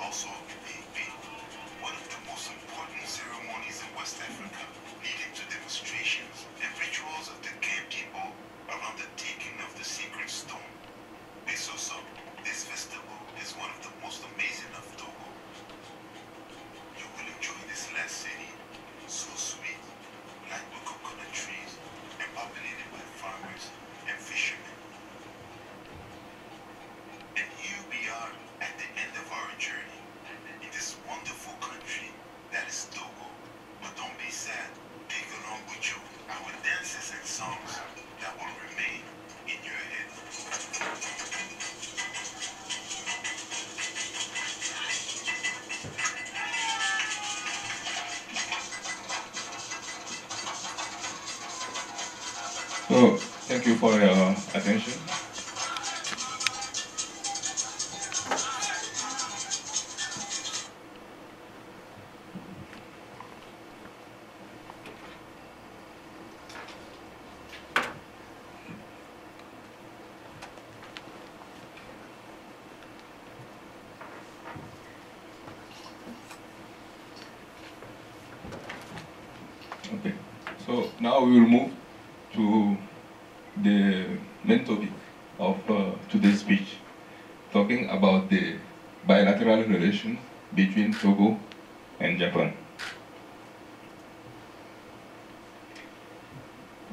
also been one of the most important ceremonies in West Africa, leading to demonstrations and rituals of the Kan people around the taking of the sacred stone. Besoso, this festival is one of the most amazing of Togo. You will enjoy this last city, so sweet, lined with coconut trees and populated by farmers and fishermen. And here we are at the end of our journey in this wonderful country that is Togo. But don't be sad, take along with you our dances and songs that will remain in your head. So, thank you for your attention. Okay, so now we will move to the main topic of today's speech, talking about the bilateral relations between Togo and Japan.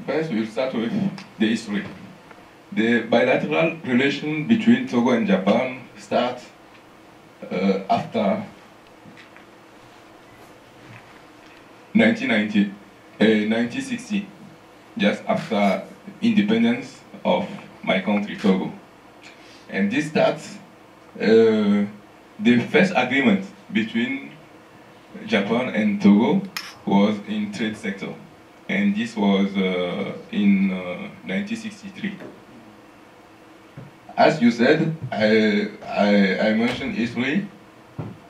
First, we'll start with the history. The bilateral relation between Togo and Japan starts after 1960, just after independence of my country, Togo. And this starts the first agreement between Japan and Togo was in trade sector. And this was in 1963. As you said, I mentioned history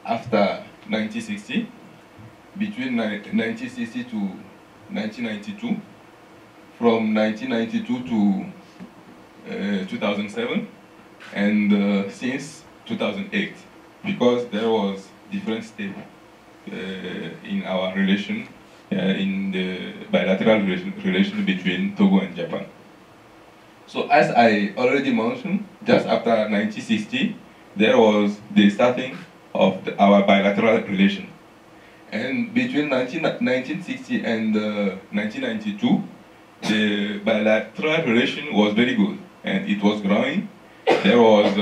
after 1960, between 1960 to 1992, from 1992 to 2007, and since 2008, because there was different steps in our relation, in the bilateral relation between Togo and Japan. So as I already mentioned, just after 1960, there was the starting of our bilateral relation. And between 1960 and 1992, the bilateral relation was very good, and it was growing. There was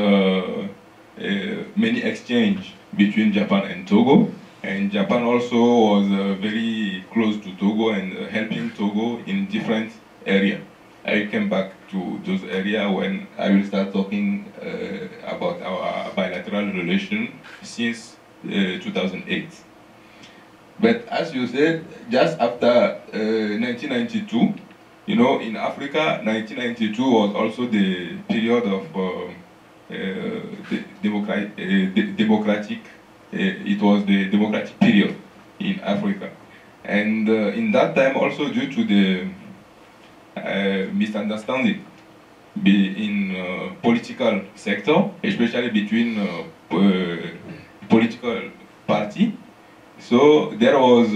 many exchange between Japan and Togo, and Japan also was very close to Togo and helping Togo in different areas. I will come back to those areas when I will start talking about our bilateral relation since 2008. But as you said, just after 1992, you know, in Africa, 1992 was also the period of democratic, it was the democratic period in Africa. And in that time also due to the misunderstanding in political sector, especially between political party. So there was,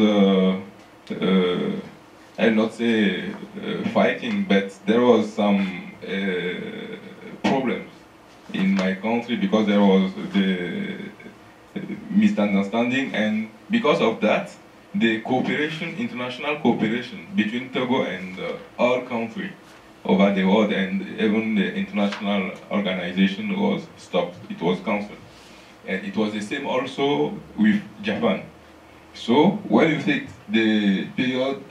I'll not say fighting, but there was some problems in my country because there was the misunderstanding, and because of that, the cooperation, international cooperation between Togo and all countries over the world and even the international organization was stopped, it was cancelled. And it was the same also with Japan. So when you take the period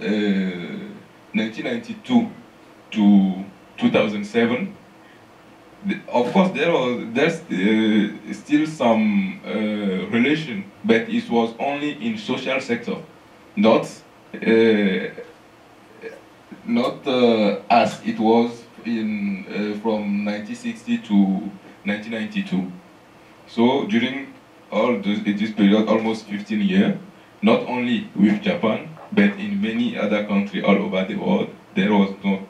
1992 to 2007, of course there's still some relation, but it was only in social sector, not as it was in from 1960 to 1992. So during all this period, almost 15 years, not only with Japan, but in many other countries all over the world, there was no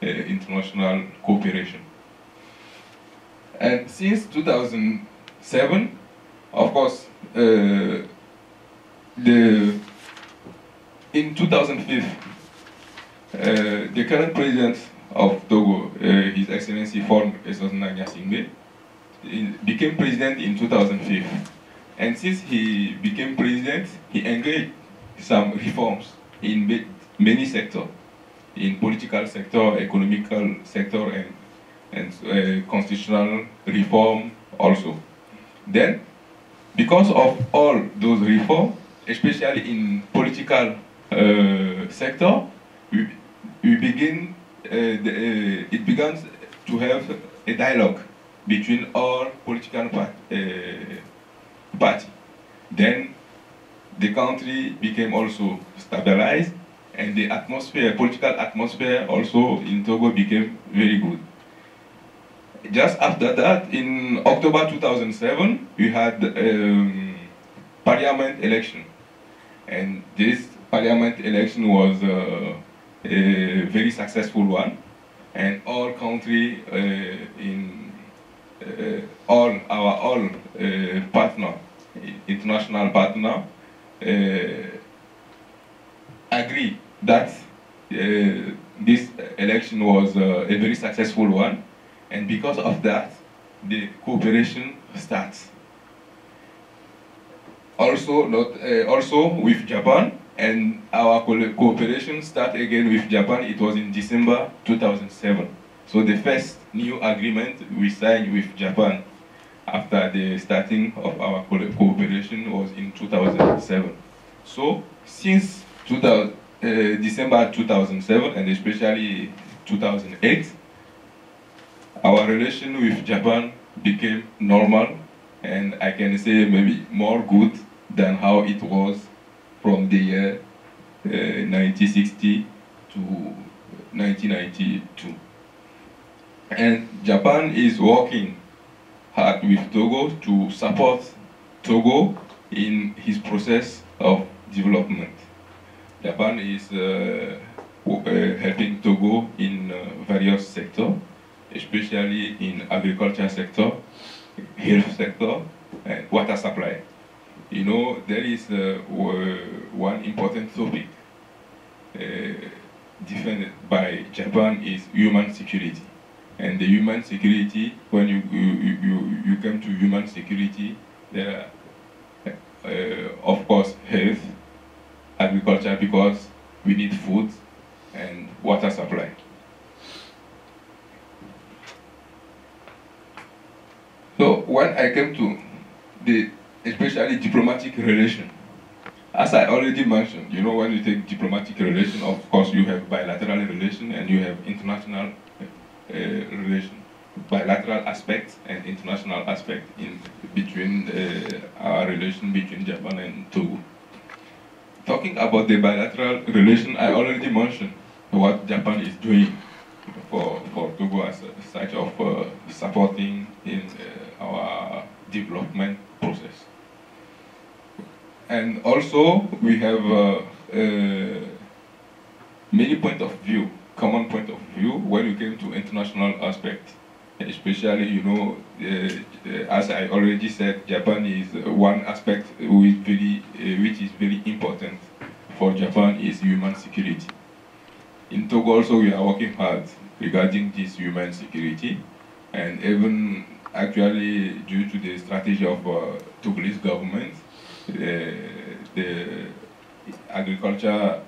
international cooperation. And since 2007, Of course, in 2005, the current president of Togo, His Excellency Faure Gnassingbé Gnassingbé, became president in 2005. And since he became president, he engaged some reforms in many sectors, in political sector, economical sector, and constitutional reform also. Then, because of all those reforms, especially in political sector, it began to have a dialogue between all political parties. Then the country became also stabilized, and the political atmosphere also in Togo became very good. Just after that, in October 2007, we had parliament election. And this parliament election was a very successful one. And all country all partner, international partner, agree that this election was a very successful one. And because of that, the cooperation starts. Also with Japan, and our cooperation start again with Japan. It was in December 2007. So the first new agreement we signed with Japan after the starting of our cooperation was in 2007. So since December 2007, and especially 2008, our relation with Japan became normal, and I can say maybe more good than how it was from the year 1960 to 1992. And Japan is working hard with Togo to support Togo in his process of development. Japan is helping Togo in various sectors, especially in agriculture sector, health sector, and water supply. You know, there is one important topic defended by Japan is human security. And the human security, when you come to human security, there are, of course, health, agriculture, because we need food, and water supply. So when I came to the especially diplomatic relation, as I already mentioned, you know, when you take diplomatic relation, of course you have bilateral relation and you have international relation, bilateral aspect and international aspect in between our relation between Japan and Togo. Talking about the bilateral relation, I already mentioned what Japan is doing for Togo as such of supporting in our development process. And also we have many point of view, common point of view when we came to international aspect. Especially, you know, as I already said, Japan is one aspect which is very important for Japan is human security. In Togo also we are working hard regarding this human security, and even actually due to the strategy of Togolese government, the agriculture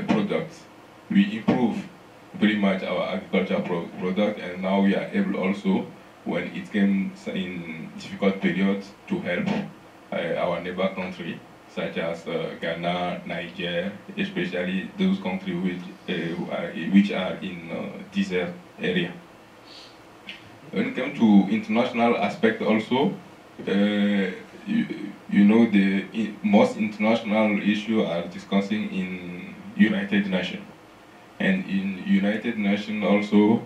products, we improve very much our agriculture product, and now we are able also, when it came in difficult periods, to help our neighbor country, such as Ghana, Niger, especially those countries which are in desert area. When it comes to international aspect also, you know, the most international issue are discussing in United Nations. And in United Nations also,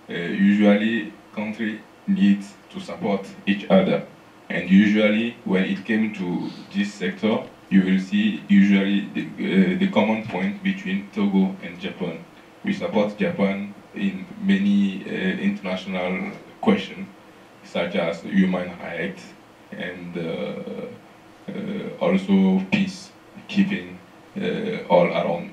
usually countries need to support each other. And usually when it came to this sector, you will see usually the common point between Togo and Japan. We support Japan in many international questions, such as human rights, and also peace keeping all around.